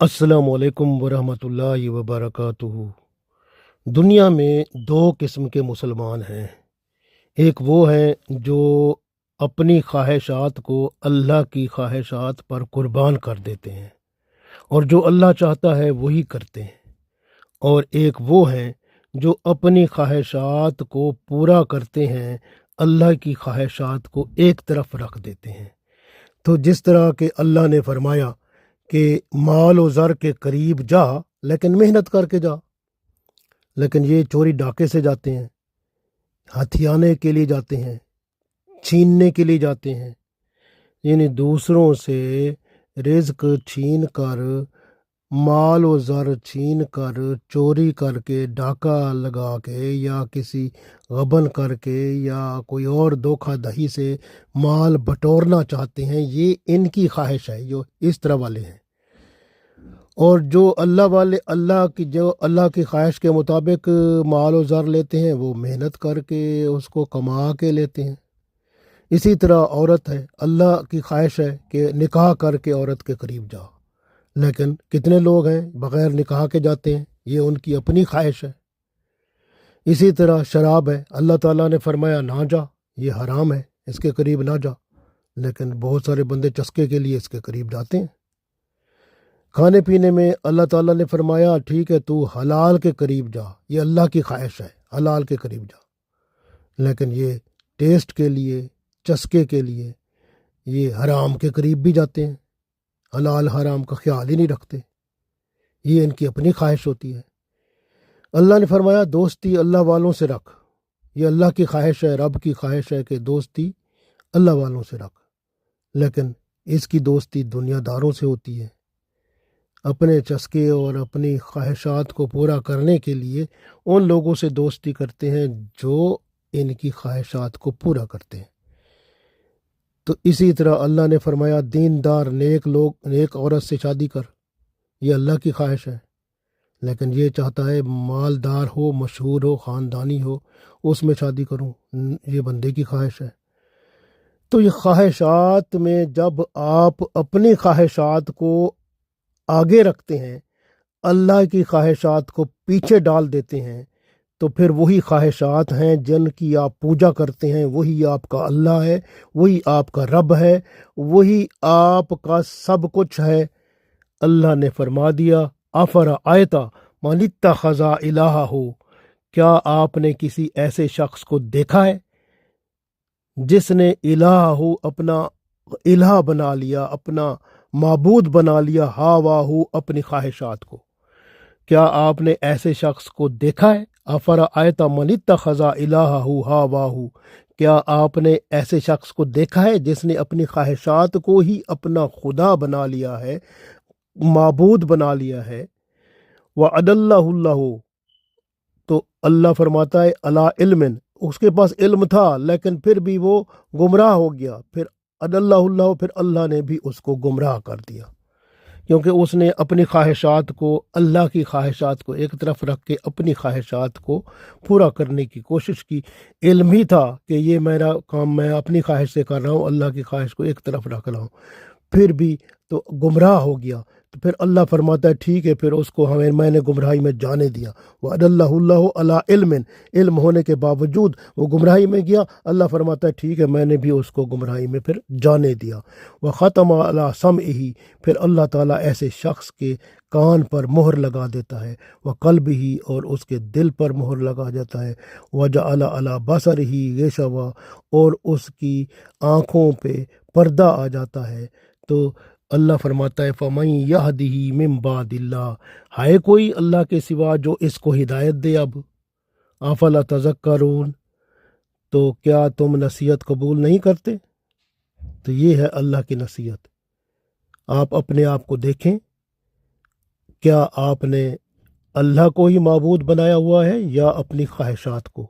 السلام علیکم ورحمۃ اللہ وبرکاتہ۔ دنیا میں دو قسم کے مسلمان ہیں۔ ایک وہ ہیں جو اپنی خواہشات کو اللہ کی خواہشات پر قربان کر دیتے ہیں اور جو اللہ چاہتا ہے وہی کرتے ہیں، اور ایک وہ ہیں جو اپنی خواہشات کو پورا کرتے ہیں، اللہ کی خواہشات کو ایک طرف رکھ دیتے ہیں۔ تو جس طرح کہ اللہ نے فرمایا کہ مال و زر کے قریب جا لیکن محنت کر کے جا، لیکن یہ چوری ڈاکے سے جاتے ہیں، ہتھیانے کے لیے جاتے ہیں، چھیننے کے لیے جاتے ہیں، یعنی دوسروں سے رزق چھین کر، مال و زر چھین کر، چوری کر کے، ڈاکہ لگا کے، یا کسی غبن کر کے، یا کوئی اور دھوکہ دہی سے مال بٹورنا چاہتے ہیں۔ یہ ان کی خواہش ہے جو اس طرح والے ہیں۔ اور جو اللہ کی خواہش کے مطابق مال و زر لیتے ہیں، وہ محنت کر کے اس کو کما کے لیتے ہیں۔ اسی طرح عورت ہے، اللہ کی خواہش ہے کہ نکاح کر کے عورت کے قریب جا، لیکن کتنے لوگ ہیں بغیر نکاح کے جاتے ہیں، یہ ان کی اپنی خواہش ہے۔ اسی طرح شراب ہے، اللہ تعالیٰ نے فرمایا نہ جا، یہ حرام ہے، اس کے قریب نہ جا، لیکن بہت سارے بندے چسکے کے لیے اس کے قریب جاتے ہیں۔ کھانے پینے میں اللہ تعالیٰ نے فرمایا ٹھیک ہے تو حلال کے قریب جا، یہ اللہ کی خواہش ہے، حلال کے قریب جا، لیکن یہ ٹیسٹ کے لیے، چسکے کے لیے یہ حرام کے قریب بھی جاتے ہیں، حلال حرام کا خیال ہی نہیں رکھتے، یہ ان کی اپنی خواہش ہوتی ہے۔ اللہ نے فرمایا دوستی اللہ والوں سے رکھ، یہ اللہ کی خواہش ہے، رب کی خواہش ہے کہ دوستی اللہ والوں سے رکھ، لیکن اس کی دوستی دنیا داروں سے ہوتی ہے۔ اپنے چسکے اور اپنی خواہشات کو پورا کرنے کے لیے ان لوگوں سے دوستی کرتے ہیں جو ان کی خواہشات کو پورا کرتے ہیں۔ تو اسی طرح اللہ نے فرمایا دیندار نیک عورت سے شادی کر، یہ اللہ کی خواہش ہے، لیکن یہ چاہتا ہے مالدار ہو، مشہور ہو، خاندانی ہو، اس میں شادی کروں، یہ بندے کی خواہش ہے۔ تو یہ خواہشات میں جب آپ اپنی خواہشات کو آگے رکھتے ہیں، اللہ کی خواہشات کو پیچھے ڈال دیتے ہیں، تو پھر وہی خواہشات ہیں جن کی آپ پوجا کرتے ہیں، وہی آپ کا اللہ ہے، وہی آپ کا رب ہے، وہی آپ کا سب کچھ ہے۔ اللہ نے فرما دیا افرأیت من اتخذ الہہ، کیا آپ نے کسی ایسے شخص کو دیکھا ہے جس نے الہہ اپنا الہ بنا لیا، اپنا معبود بنا لیا، ہواہ اپنی خواہشات کو؟ کیا آپ نے ایسے شخص کو دیکھا ہے؟ افرأیت من اتخذ الہہ ہواہ، کیا آپ نے ایسے شخص کو دیکھا ہے جس نے اپنی خواہشات کو ہی اپنا خدا بنا لیا ہے، معبود بنا لیا ہے؟ وَأَضَلَّهُ اللَّهُ، تو اللہ فرماتا ہے علی علم، اس کے پاس علم تھا لیکن پھر بھی وہ گمراہ ہو گیا، پھر اضلہ اللہ، پھر اللہ نے بھی اس کو گمراہ کر دیا، کیونکہ اس نے اپنی خواہشات کو، اللہ کی خواہشات کو ایک طرف رکھ کے اپنی خواہشات کو پورا کرنے کی کوشش کی۔ علم ہی تھا کہ یہ میرا کام میں اپنی خواہش سے کر رہا ہوں، اللہ کی خواہش کو ایک طرف رکھ رہا ہوں، پھر بھی تو گمراہ ہو گیا۔ تو پھر اللہ فرماتا ہے ٹھیک ہے، پھر اس کو میں نے گمراہی میں جانے دیا۔ وَأَضَلَّهُ اللَّهُ عَلَىٰ عِلْمٍ، علم ہونے کے باوجود وہ گمراہی میں گیا، اللہ فرماتا ہے ٹھیک ہے میں نے بھی اس کو گمراہی میں پھر جانے دیا۔ وَخَتَمَ عَلَىٰ سَمْعِهِ، پھر اللہ تعالیٰ ایسے شخص کے کان پر مہر لگا دیتا ہے، وَقَلْبِهِ، اور اس کے دل پر مہر لگا دیتا ہے، وَجَعَلَ عَلَىٰ بَصَرِهِ غِشَاوَةً، اور اس کی آنکھوں پہ پردہ آ جاتا ہے۔ تو اللہ فرماتا ہے فَمَن يَهْدِهِ مِن بَعْدِ اللَّهِ، ہے کوئی اللہ کے سوا جو اس کو ہدایت دے؟ اب افلا تذکرون، تو کیا تم نصیحت قبول نہیں کرتے؟ تو یہ ہے اللہ کی نصیحت۔ آپ اپنے آپ کو دیکھیں، کیا آپ نے اللہ کو ہی معبود بنایا ہوا ہے یا اپنی خواہشات کو؟